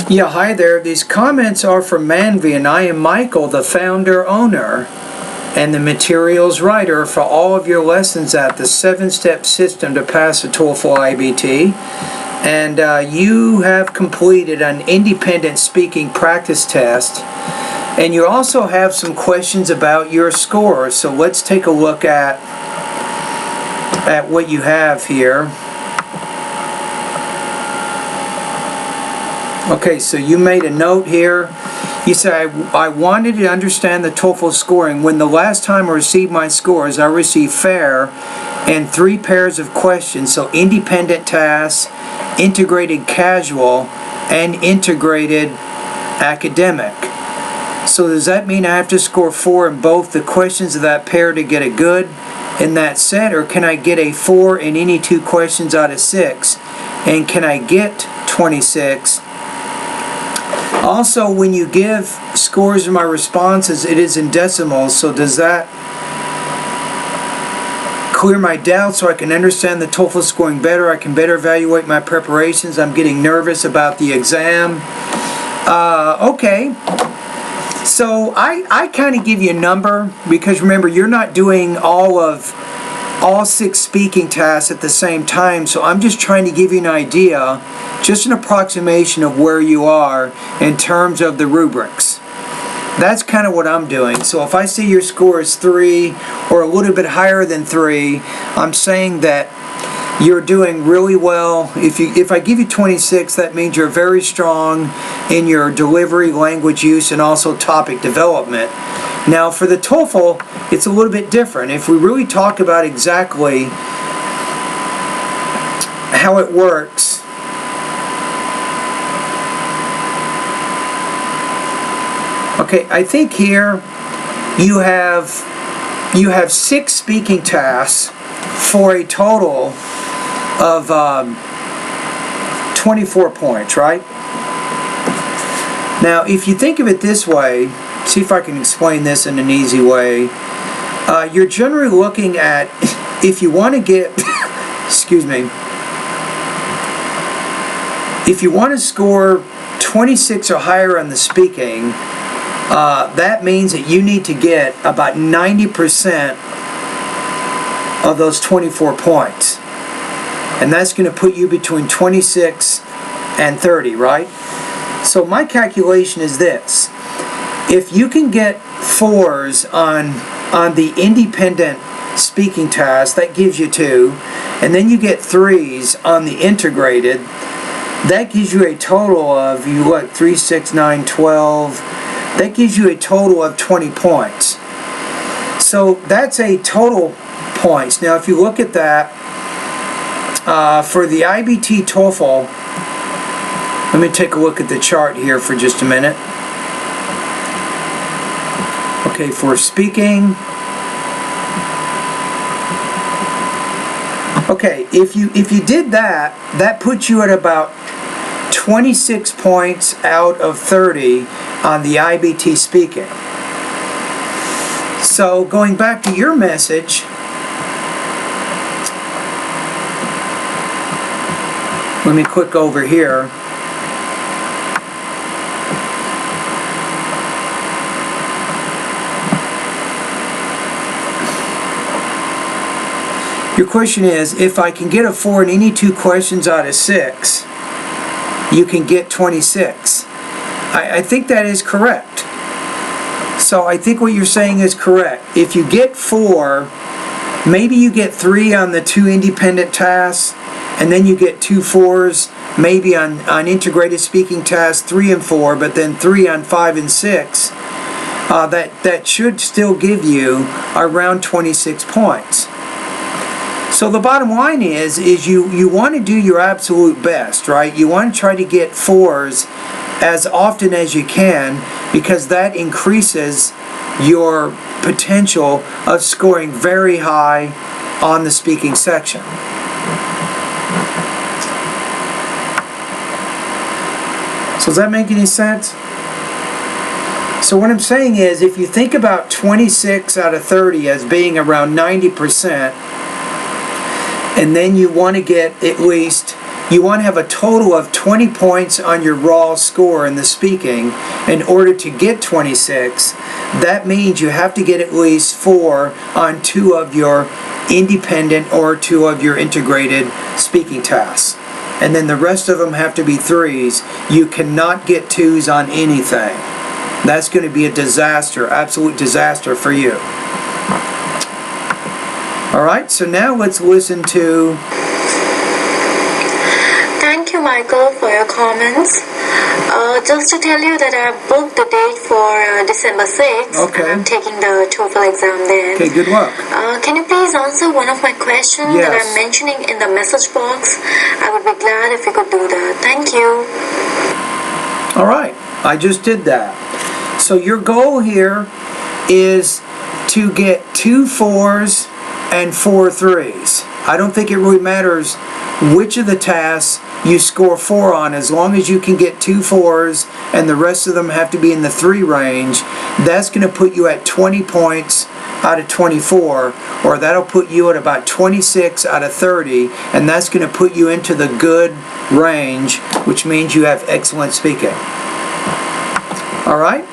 Yeah, hi there. These comments are from Manvi, and I am Michael, the founder, owner, and the materials writer for all of your lessons at the 7-step system to pass the TOEFL IBT. And you have completed an independent speaking practice test, and you also have some questions about your scores. So let's take a look at what you have here. Okay, so you made a note here. You say, I wanted to understand the TOEFL scoring. When the last time I received my scores, I received fair and 3 pairs of questions. So independent tasks, integrated casual, and integrated academic. So does that mean I have to score 4 in both the questions of that pair to get a good in that set? Or can I get a 4 in any 2 questions out of 6? And can I get 26? Also, when you give scores of my responses, it is in decimals, so does that clear my doubts so I can understand the TOEFL scoring better? I can better evaluate my preparations. I'm getting nervous about the exam. Okay. So I kind of give you a number because remember, you're not doing all 6 speaking tasks at the same time, so I'm just trying to give you an idea, just an approximation of where you are in terms of the rubrics. That's kind of what I'm doing. So if I see your score is 3 or a little bit higher than 3, I'm saying that you're doing really well. If I give you 26, that means you're very strong in your delivery, language use, and also topic development. Now for the TOEFL, it's a little bit different. If we really talk about exactly how it works, okay, I think here you have 6 speaking tasks for a total of 24 points, right? Now, if you think of it this way, see if I can explain this in an easy way. You're generally looking at, if you want to get, excuse me, if you want to score 26 or higher on the speaking, that means that you need to get about 90% of those 24 points. And that's going to put you between 26 and 30, right? So my calculation is this. If you can get 4s on the independent speaking task, that gives you 2, and then you get 3s on the integrated, that gives you a total of, 3, 6, 9, 12, that gives you a total of 20 points. So that's a total points. Now if you look at that, for the IBT TOEFL, let me take a look at the chart here for just a minute. Okay, for speaking, okay, if you did that, that puts you at about 26 points out of 30 on the IBT speaking. So going back to your message, let me click over here. Your question is, if I can get a 4 in any 2 questions out of 6, you can get 26. I think that is correct. So I think what you're saying is correct. If you get 4, maybe you get 3 on the 2 independent tasks, and then you get 2 4s, maybe on integrated speaking tasks, 3 and 4, but then 3 on 5 and 6. That should still give you around 26 points. So the bottom line is you want to do your absolute best, right? You want to try to get 4s as often as you can, because that increases your potential of scoring very high on the speaking section. So does that make any sense? So what I'm saying is, if you think about 26 out of 30 as being around 90%, and then you want to get at least you want to have a total of 20 points on your raw score in the speaking in order to get 26. That means you have to get at least 4 on 2 of your independent or 2 of your integrated speaking tasks. And then the rest of them have to be 3s. You cannot get 2s on anything. That's going to be a disaster, absolute disaster for you. Alright, so now let's listen to... Thank you, Michael, for your comments. Just to tell you that I have booked the date for December 6th. Okay. I'm taking the TOEFL exam then. Okay, good luck. Can you please answer one of my questions Yes. that I'm mentioning in the message box? I would be glad if you could do that. Thank you. Alright, I just did that. So your goal here is to get 2 4s and 4 3s. I don't think it really matters which of the tasks you score 4 on, as long as you can get 2 4s and the rest of them have to be in the 3 range. That's going to put you at 20 points out of 24, or that'll put you at about 26 out of 30, and that's going to put you into the good range, which means you have excellent speaking. Alright?